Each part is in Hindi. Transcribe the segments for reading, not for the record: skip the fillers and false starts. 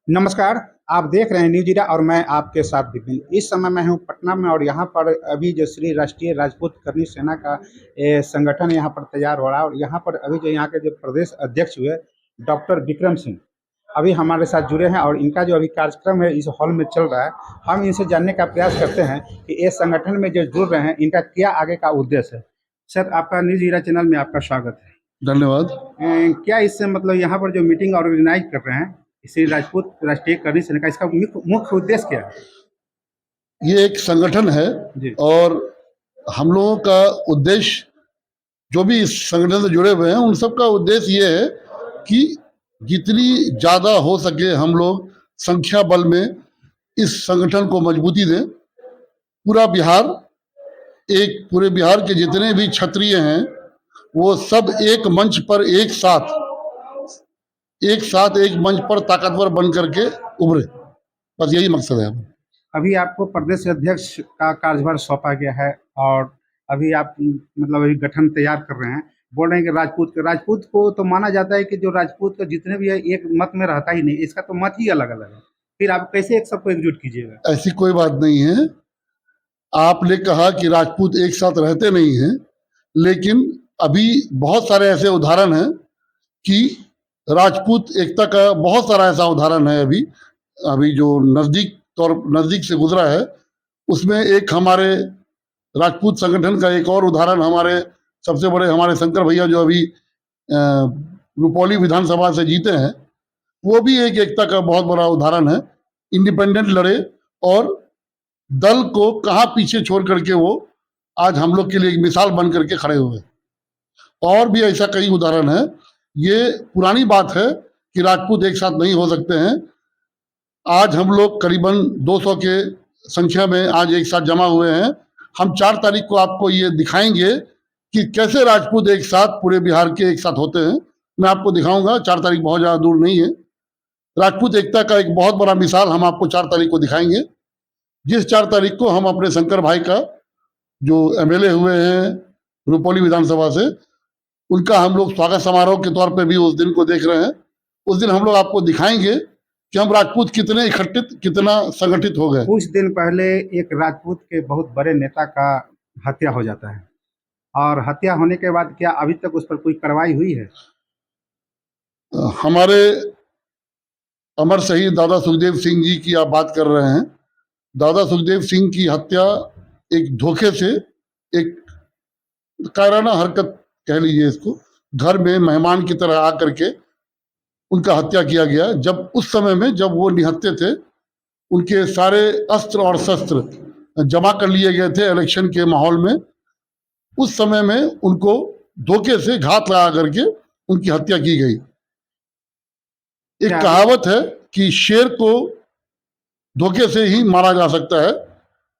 नमस्कार, आप देख रहे हैं न्यूज़ ज़ीरा और मैं आपके साथ विपिन। इस समय मैं हूँ पटना में और यहाँ पर अभी जो श्री राष्ट्रीय राजपूत करनी सेना का संगठन यहाँ पर तैयार हो रहा है और यहाँ पर अभी जो यहाँ के जो प्रदेश अध्यक्ष हुए डॉक्टर विक्रम सिंह अभी हमारे साथ जुड़े हैं और इनका जो अभी कार्यक्रम है इस हॉल में चल रहा है। हम इनसे जानने का प्रयास करते हैं कि इस संगठन में जो जुड़ रहे हैं इनका क्या आगे का उद्देश्य है। सर, आपका न्यूज़ ज़ीरा चैनल में आपका स्वागत है। धन्यवाद। क्या इससे मतलब यहाँ पर जो मीटिंग ऑर्गेनाइज कर रहे हैं श्री राजपूत राष्ट्रीय करनी सेना का, इसका मुख्य उद्देश्य क्या है? ये एक संगठन है जी। और हम लोगों का उद्देश्य, जो भी इस संगठन से जुड़े हुए हैं उन सब का उद्देश्य ये है कि जितनी ज़्यादा हो सके हम लोग संख्या बल में इस संगठन को मजबूती दें। पूरे बिहार के जितने भी क्षत्रिय हैं वो सब एक मंच पर एक साथ एक मंच पर ताकतवर बन करके उभरे, बस यही मकसद है। अभी आपको प्रदेश अध्यक्ष का कार्यभार सौंपा गया है और अभी आप मतलब अभी गठन तैयार कर रहे हैं। बोल रहे हैं कि राजपूत को तो माना जाता है कि जो राजपूत का जितने भी है एक मत में रहता ही नहीं, इसका तो मत ही अलग अलग है। फिर आप कैसे एक सबको एकजुट कीजिएगा? ऐसी कोई बात नहीं है। आपने कहा कि राजपूत एक साथ रहते नहीं हैं, लेकिन अभी बहुत सारे ऐसे उदाहरण हैं कि राजपूत एकता का बहुत सारा ऐसा उदाहरण है अभी जो नजदीक से गुजरा है। उसमें एक हमारे राजपूत संगठन का एक और उदाहरण हमारे सबसे बड़े हमारे शंकर भैया जो अभी रुपौली विधानसभा से जीते हैं, वो भी एक एकता का बहुत बड़ा उदाहरण है। इंडिपेंडेंट लड़े और दल को कहाँ पीछे छोड़ करके वो आज हम लोग के लिए एक मिसाल बन करके खड़े हुए। और भी ऐसा कई उदाहरण है। ये पुरानी बात है कि राजपूत एक साथ नहीं हो सकते हैं। आज हम लोग करीबन 200 के संख्या में आज एक साथ जमा हुए हैं। हम 4 तारीख को आपको ये दिखाएंगे कि कैसे राजपूत एक साथ पूरे बिहार के एक साथ होते हैं। मैं आपको दिखाऊंगा, 4 तारीख बहुत ज़्यादा दूर नहीं है। राजपूत एकता का एक बहुत बड़ा मिसाल हम आपको 4 तारीख को दिखाएंगे। जिस 4 तारीख को हम अपने शंकर भाई का जो MLA हुए हैं रुपौली विधानसभा से, उनका हम लोग स्वागत समारोह के तौर पे भी उस दिन को देख रहे हैं। उस दिन हम लोग आपको दिखाएंगे कि हम राजपूत कितने इकट्ठित, कितना संगठित हो गए। कुछ दिन पहले एक राजपूत के बहुत बड़े नेता का हत्या हो जाता है और हत्या होने के बाद क्या अभी तक उस पर कोई कार्रवाई हुई है? हमारे अमर शहीद दादा सुखदेव सिंह जी की आप बात कर रहे हैं। दादा सुखदेव सिंह की हत्या एक धोखे से, एक कायराना हरकत कह लीजिए इसको, घर में मेहमान की तरह आकर के उनका हत्या किया गया। जब उस समय में जब वो निहत्थे थे, उनके सारे अस्त्र और शस्त्र जमा कर लिए गए थे इलेक्शन के माहौल में। उस समय में उनको धोखे से घात लगा करके उनकी हत्या की गई। एक कहावत है कि शेर को धोखे से ही मारा जा सकता है,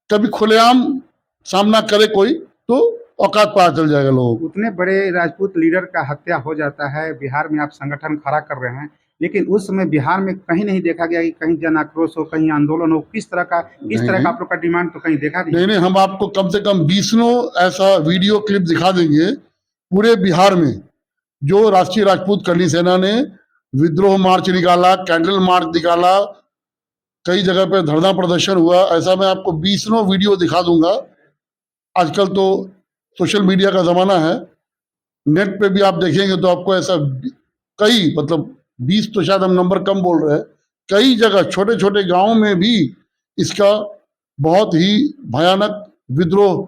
कभी खुलेआम सामना करे कोई तो औकात पता चल जाएगा लोगों को। उतने बड़े राजपूत लीडर का हत्या हो जाता है, बिहार में आप संगठन खड़ा कर रहे हैं, लेकिन उस समय बिहार में कहीं नहीं देखा गया कि कहीं जन आक्रोश हो, कहीं आंदोलन हो। किस तरह का आप लोग का डिमांड तो कहीं देखा नहीं। हम आपको कम से कम 20 ऐसा वीडियो क्लिप दिखा देंगे पूरे बिहार में, जो राष्ट्रीय राजपूत करनी सेना ने विद्रोह मार्च निकाला, कैंडल मार्च निकाला, कई जगह पे धरना प्रदर्शन हुआ। ऐसा मैं आपको 20 वीडियो दिखा दूंगा। आजकल तो सोशल मीडिया का जमाना है, नेट पे भी आप देखेंगे तो आपको ऐसा कई, मतलब 20 तो शायद हम नंबर कम बोल रहे हैं, कई जगह छोटे छोटे गांवों में भी इसका बहुत ही भयानक विद्रोह,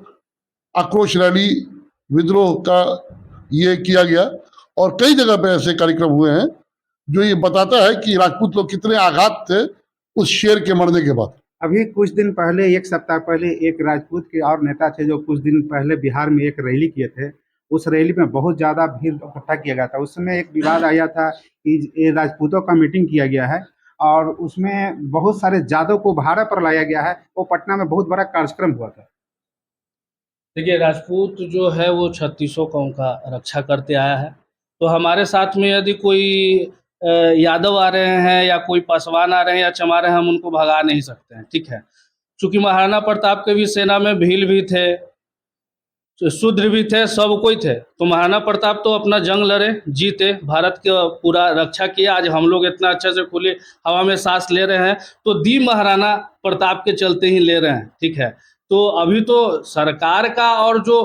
आक्रोश रैली, विद्रोह का ये किया गया। और कई जगह पे ऐसे कार्यक्रम हुए हैं जो ये बताता है कि राजपूत लोग कितने आघात थे उस शेर के मरने के बाद। अभी कुछ दिन पहले, 1 सप्ताह पहले, एक राजपूत के और नेता थे जो कुछ दिन पहले बिहार में एक रैली किए थे। उस रैली में बहुत ज़्यादा भीड़ इकट्ठा किया गया था। उस समय एक विवाद आया था कि ये राजपूतों का मीटिंग किया गया है और उसमें बहुत सारे जादव को भाड़ा पर लाया गया है। वो पटना में बहुत बड़ा कार्यक्रम हुआ था। देखिए, राजपूत जो है वो 3600 कौम का रक्षा करते आया है। तो हमारे साथ में यदि कोई यादव आ रहे हैं या कोई पासवान आ रहे हैं या चमार हैं, हम उनको भगा नहीं सकते हैं, ठीक है। चूँकि महाराणा प्रताप के भी सेना में भील भी थे, शूद्र भी थे, सब कोई थे। तो महाराणा प्रताप तो अपना जंग लड़े, जीते, भारत का पूरा रक्षा किया। आज हम लोग इतना अच्छे से खुली हवा में सांस ले रहे हैं तो दी महाराणा प्रताप के चलते ही ले रहे हैं, ठीक है। तो अभी तो सरकार का और जो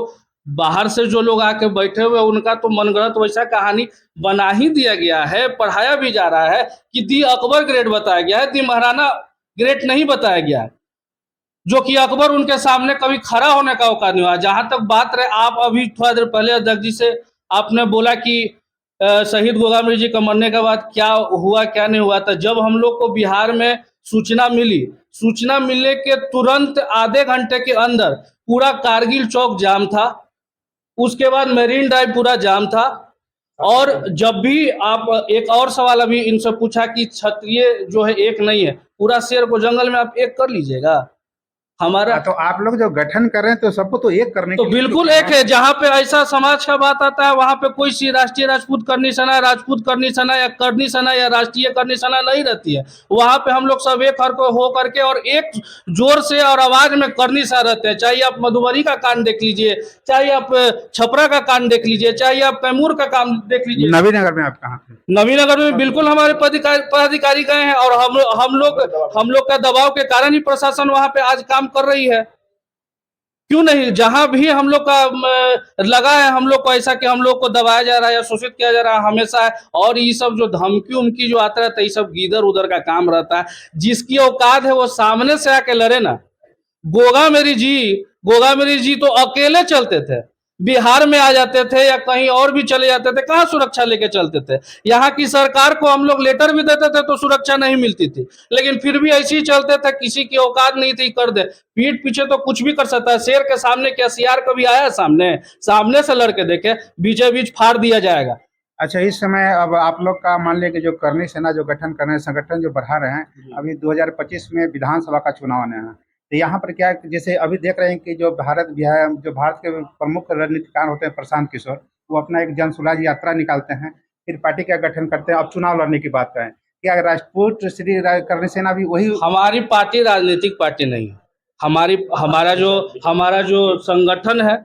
बाहर से जो लोग आके बैठे हुए उनका तो मनगढ़ंत वैसा कहानी बना ही दिया गया है, पढ़ाया भी जा रहा है कि दी अकबर ग्रेट बताया गया है, दी महाराणा ग्रेट नहीं बताया गया है, जो कि अकबर उनके सामने कभी खड़ा होने का औकात नहीं हुआ। जहां तक बात रहे, आप अभी थोड़ा देर पहले अध्यक्ष जी से आपने बोला कि शहीद गोगामरी जी का मरने के बाद क्या हुआ क्या नहीं हुआ था। जब हम लोग को बिहार में सूचना मिली, सूचना मिलने के तुरंत आधे घंटे के अंदर पूरा कारगिल चौक जाम था, उसके बाद मेरीन ड्राइव पूरा जाम था। और जब भी आप एक और सवाल अभी इनसे पूछा कि क्षत्रिय जो है एक नहीं है, पूरा शेर को जंगल में आप एक कर लीजिएगा। हमारा तो आप लोग जो गठन कर रहे हैं तो सबको तो एक करने तो के लिए बिल्कुल एक है। जहाँ पे ऐसा समाज का बात आता है वहां पे कोई सी राष्ट्रीय राजपूत करनी सेना, राजपूत करनी सेना या करनी सेना या राष्ट्रीय करनी सेना नहीं रहती है। वहां पे हम लोग सब एक हो करके और एक जोर से और आवाज में करनी सा रहते हैं। चाहे आप मधुबनी का कांड देख लीजिए, चाहे आप छपरा का कांड देख लीजिए, चाहे आप कैमूर का काम देख लीजिए। नवीनगर में आप कहाँ थे? नवीनगर में बिल्कुल हमारे पदाधिकारी गए हैं और हम लोग का दबाव के कारण ही प्रशासन वहां पे आज काम कर रही है। क्यों नहीं, जहां भी हम लोग का लगा है हम लोग को ऐसा कि हम लोग को दबाया जा रहा है या शोषित किया जा रहा है हमेशा है। और ये सब जो धमकी उमकी जो आता रहता है, ये सब इधर उधर का काम रहता है। जिसकी औकात है वो सामने से आके लड़े ना। गोगामेरी जी तो अकेले चलते थे, बिहार में आ जाते थे या कहीं और भी चले जाते थे, कहाँ सुरक्षा लेके चलते थे। यहाँ की सरकार को हम लोग लेटर भी देते थे तो सुरक्षा नहीं मिलती थी, लेकिन फिर भी ऐसे ही चलते थे। किसी की औकात नहीं थी कर दे, पीठ पीछे तो कुछ भी कर सकता है। शेर के सामने क्या सियार कभी आया सामने से लड़के देखे, बीचे बीच फाड़ दिया जाएगा। अच्छा, इस समय अब आप लोग का मान लिया कि जो करनी सेना जो गठन कर रहे हैं, संगठन जो बढ़ा रहे हैं, अभी 2025 में विधानसभा का चुनाव आने हैं। तो यहाँ पर क्या जैसे अभी देख रहे हैं कि जो भारत के प्रमुख रणनीतिकार होते हैं प्रशांत किशोर, वो अपना एक जन सुराज यात्रा निकालते हैं, फिर पार्टी का गठन करते हैं। अब चुनाव लड़ने की बात करें, क्या राजपूत करनी सेना भी वही? हमारी पार्टी राजनीतिक पार्टी नहीं है। हमारा जो संगठन है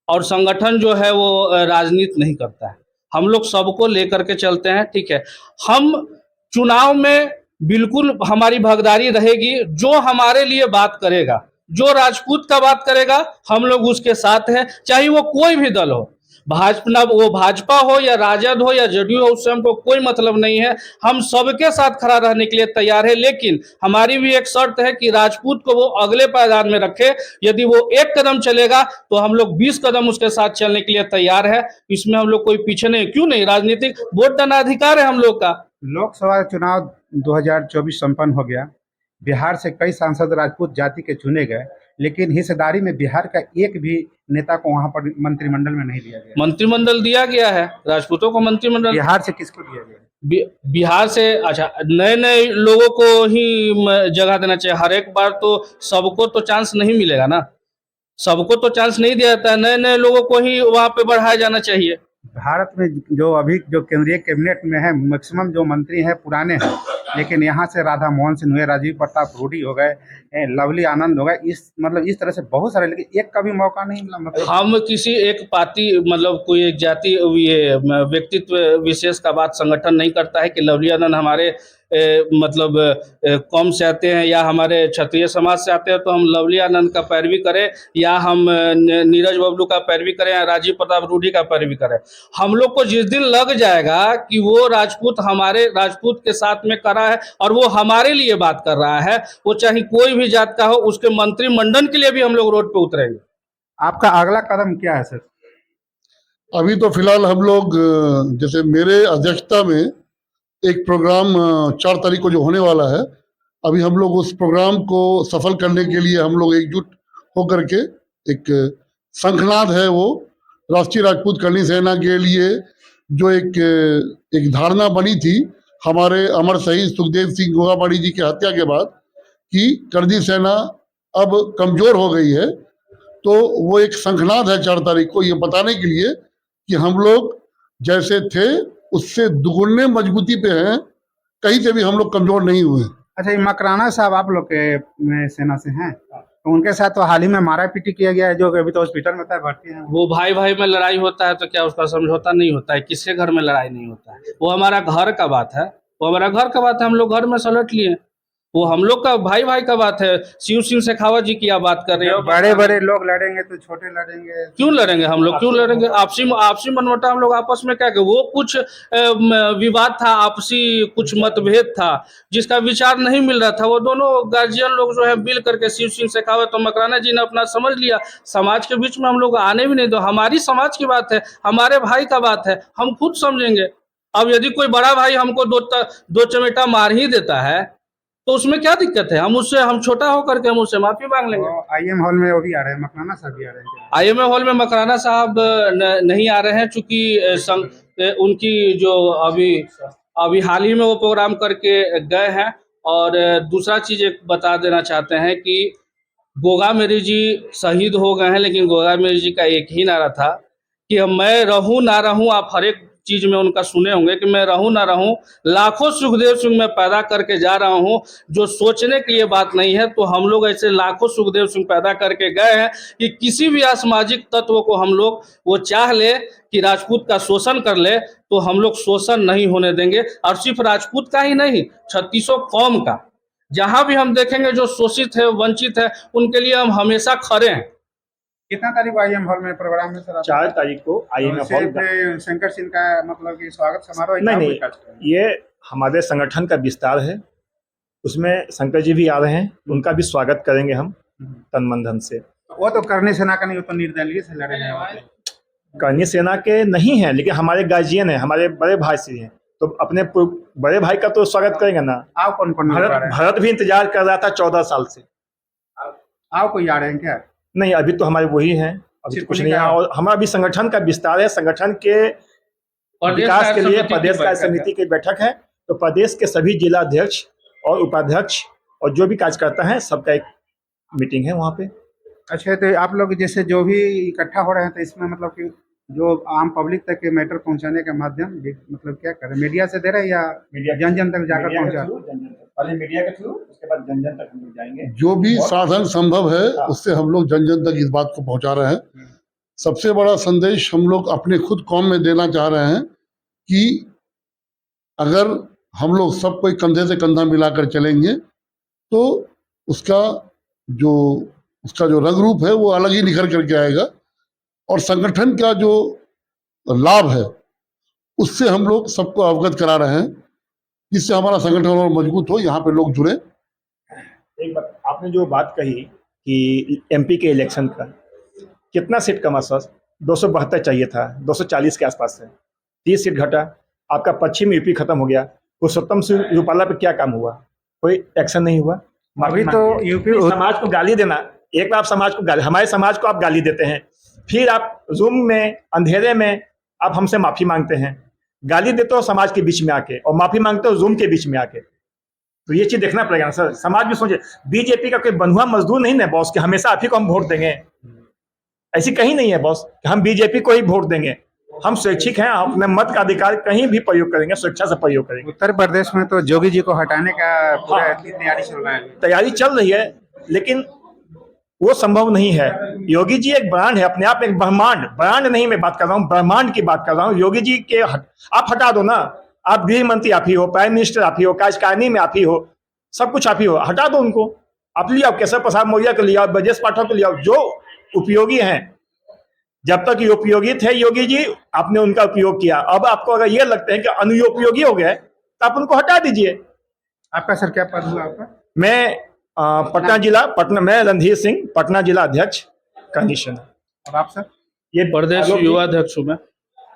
और संगठन जो है वो राजनीति नहीं करता है। हम लोग सबको लेकर के चलते हैं, ठीक है। हम चुनाव में बिल्कुल हमारी भागीदारी रहेगी। जो हमारे लिए बात करेगा, जो राजपूत का बात करेगा, हम लोग उसके साथ हैं, चाहे वो कोई भी दल हो। भाजपा हो या राजद हो या जेडीयू हो, उससे हमको कोई मतलब नहीं है। हम सबके साथ खड़ा रहने के लिए तैयार है, लेकिन हमारी भी एक शर्त है कि राजपूत को वो अगले पायदान में रखे। यदि वो एक कदम चलेगा तो हम लोग 20 कदम उसके साथ चलने के लिए तैयार है। इसमें हम लोग कोई पीछे नहीं। क्यों नहीं, राजनीतिक वोट देना अधिकार है हम लोग का। लोकसभा चुनाव 2024 संपन्न हो गया। बिहार से कई सांसद राजपूत जाति के चुने गए, लेकिन हिस्सेदारी में बिहार का एक भी नेता को वहां पर मंत्रिमंडल में नहीं दिया गया। मंत्रिमंडल दिया गया है राजपूतों को। मंत्रिमंडल बिहार से किसको दिया गया? बिहार से अच्छा, नए लोगों को ही जगह देना चाहिए। हर एक बार तो सबको तो चांस नहीं मिलेगा ना, सबको तो चांस नहीं दिया जाता है। नए लोगों को ही वहां पे बढ़ाया जाना चाहिए। भारत में जो अभी जो केंद्रीय कैबिनेट में है, मैक्सिमम जो मंत्री हैं पुराने हैं, लेकिन यहाँ से राधा मोहन सिंह हुए, राजीव प्रताप रूडी हो गए, लवली आनंद हो गए, इस तरह से बहुत सारे, लेकिन एक का भी मौका नहीं मिला। मतलब हम किसी एक पार्टी मतलब कोई एक जाति ये व्यक्तित्व विशेष का बात संगठन नहीं करता है कि लवली आनंद हमारे मतलब कौम से आते हैं या हमारे क्षत्रिय समाज से आते हैं तो हम लवली आनंद का पैरवी करें, या हम नीरज बबलू का पैरवी करें, या राजीव प्रताप रूडी का पैरवी करें। हम लोग को जिस दिन लग जाएगा कि वो राजपूत हमारे राजपूत के साथ में करा है और वो हमारे लिए बात कर रहा है, वो चाहे कोई भी जात का हो, उसके मंत्रिमंडल के लिए भी हम लोग रोड पे उतरेंगे। आपका अगला कदम क्या है सर? अभी तो फिलहाल हम लोग जैसे मेरे अध्यक्षता में एक प्रोग्राम 4 तारीख को जो होने वाला है, अभी हम लोग उस प्रोग्राम को सफल करने के लिए हम लोग एकजुट होकर के एक शंखनाद है वो राष्ट्रीय राजपूत करनी सेना के लिए जो एक धारणा बनी थी हमारे अमर शहीद सुखदेव सिंह गोगाबाड़ी जी की हत्या के बाद कि करनी सेना अब कमजोर हो गई है, तो वो एक शंखनाद है 4 तारीख को ये बताने के लिए कि हम लोग जैसे थे उससे दुगुने मजबूती पे हैं, कहीं से भी हम लोग कमजोर नहीं हुए। अच्छा, ये मकराना साहब आप लोग के सेना से हैं? तो उनके साथ तो हाल ही में मारा पीटी किया गया है, जो अभी तो हॉस्पिटल में था, भर्ती है। वो भाई भाई में लड़ाई होता है तो क्या उसका समझौता नहीं होता है? किसके घर में लड़ाई नहीं होता है? वो हमारा घर का बात है, वो हमारा घर का बात है, हम लोग घर में सलट लिए। वो हम लोग का भाई भाई का बात है। शिव सिंह शेखावत जी की आप बात कर रहे हो। बड़े बड़े लोग लड़ेंगे तो छोटे लड़ेंगे, क्यों लड़ेंगे हम लोग? क्यों लड़ेंगे? आपसी मनमुटाव हम लोग आपस में क्या कर, वो कुछ विवाद था, आपसी कुछ मतभेद था जिसका विचार नहीं मिल रहा था। वो दोनों गार्जियन लोग जो है मिल करके शिव सिंह शेखावत और मकराना जी ने अपना समझ लिया। समाज के बीच में हम लोग आने भी नहीं दो। हमारी समाज की बात है, हमारे भाई का बात है, हम खुद समझेंगे। अब यदि कोई बड़ा भाई हमको दो चमेटा मार ही देता है तो उसमें क्या दिक्कत है? हम छोटा होकर के हम उससे माफी मांग लेंगे। IM हॉल में वो भी आ रहे हैं, मकराना साहब भी आ रहे हैं। IMA हॉल में मकराना साहब नहीं आ रहे हैं, चूंकि उनकी जो अभी हाल ही में वो प्रोग्राम करके गए हैं। और दूसरा चीज एक बता देना चाहते हैं कि गोगा मेरी जी शहीद हो गए हैं, लेकिन गोगा मेरी जी का एक ही नारा था कि मैं रहूं ना रहूं। आप हर एक चीज में उनका सुने होंगे कि मैं रहूं ना रहूं, लाखों सुखदेव सिंह मैं पैदा करके जा रहा हूं। जो सोचने की ये बात नहीं है, तो हम लोग ऐसे लाखों सुखदेव सिंह पैदा करके गए हैं कि किसी भी असामाजिक तत्व को हम लोग वो चाह ले कि राजपूत का शोषण कर ले तो हम लोग शोषण नहीं होने देंगे। और सिर्फ राजपूत का ही नहीं, 36 कौम का, जहां भी हम देखेंगे जो शोषित है, वंचित है, उनके लिए हम हमेशा खड़े हैं। कितना तारीख को IM हॉल में प्रोग्राम है सर? 4 तारीख को IMA हॉल सिर्फ शंकर सिंह का मतलब कि स्वागत समारोह है? नहीं, ये हमारे संगठन का विस्तार है, उसमें शंकर जी भी आ रहे हैं, उनका भी स्वागत करेंगे हम तन मन धन से। वो तो करनी सेना का नहीं, वो तो निर्दलीय से लड़े हैं। करनी सेना के नहीं है, लेकिन हमारे गार्जियन है, हमारे बड़े भाई से हैं, तो अपने बड़े भाई का तो स्वागत करेंगे ना। आओ कौन कौन? भरत भी इंतजार कर रहा था 14 साल से। आओ कोई आ रहे हैं क्या? नहीं, अभी तो हमारे वही हैं, अभी तो कुछ नहीं है। और हमारा भी संगठन का विस्तार है, संगठन के विकास के लिए प्रदेश कार्य समिति की बैठक है, तो प्रदेश के सभी जिला अध्यक्ष और उपाध्यक्ष और जो भी कार्यकर्ता हैं सबका एक मीटिंग है वहाँ पे। अच्छा, तो आप लोग जैसे जो भी इकट्ठा हो रहे हैं, तो इसमें मतलब कि जो आम पब्लिक तक के मैटर पहुंचाने का माध्यम मतलब क्या करें? मीडिया से दे रहे हैं या जन जन तक जाकर पहुंचा? पहले मीडिया के थ्रू, उसके बाद जन जन तक हम लोग जाएंगे। जो भी साधन संभव है उससे हम लोग जन जन तक इस बात को पहुंचा रहे हैं। सबसे बड़ा संदेश हम लोग अपने खुद कौम में देना चाह रहे हैं कि अगर हम लोग सब कोई कंधे से कंधा मिलाकर चलेंगे तो उसका जो रंग रूप है वो अलग ही निखर करके आएगा। और संगठन का जो लाभ है उससे हम लोग सबको अवगत करा रहे हैं, जिससे हमारा संगठन और मजबूत हो, यहाँ पे लोग जुड़े। एक बात आपने जो बात कही कि MP के इलेक्शन का कितना सीट कमा सर? 272 चाहिए था, 240 के आसपास है, 30 सीट घटा। आपका पश्चिम यूपी खत्म हो गया। पुरुषोत्तम सिंह रूपाला पे क्या काम हुआ? कोई एक्शन नहीं हुआ। अभी तो यूपी समाज को गाली देना, एक बार आप समाज को गाली, हमारे समाज को आप गाली देते हैं, फिर आप जूम में अंधेरे में आप हमसे माफी मांगते हैं। गाली देते हो समाज के बीच में आके और माफी मांगते हो जूम के बीच में आके। तो ये चीज देखना पड़ेगा ना सर, समाज भी सोचे। बीजेपी का कोई बंधुआ मजदूर नहीं है बॉस कि हमेशा आप ही को हम वोट देंगे, ऐसी कहीं नहीं है बॉस कि हम बीजेपी को ही वोट देंगे। हम स्वैच्छिक हैं, अपने मत का अधिकार कहीं भी प्रयोग करेंगे, स्वेच्छा से प्रयोग करेंगे। उत्तर प्रदेश में तो जोगी जी को हटाने का पूरा तैयारी चल रहा है। तैयारी चल रही है, लेकिन वो संभव नहीं है। योगी जी एक ब्रांड है, अपने आप एक ब्रह्मांड, ब्रांड नहीं मैं बात कर रहा हूँ, ब्रह्मांड की बात कर रहा हूँ। योगी जी के आप हटा दो ना, आप गृह मंत्री आप ही हो, प्राइम मिनिस्टर आप ही हो, कार्यकारिणी में आप ही हो, सब कुछ आप ही हो, हटा दो उनको। आप ले आओ केशव प्रसाद मौर्य को ले आओ, ब्रजेश पाठक को ले आओ, जो उपयोगी हैं। जब तक ये उपयोगी थे योगी जी, आपने उनका उपयोग किया। अब आपको अगर ये लगता है कि अनुपयोगी हो गए तो आप उनको हटा दीजिए। आपका सर क्या पद हुआ आपका? मैं रणधीर सिंह, पटना जिला अध्यक्ष करनी सेना। और आप सर? ये प्रदेश युवा अध्यक्ष हूँ मैं।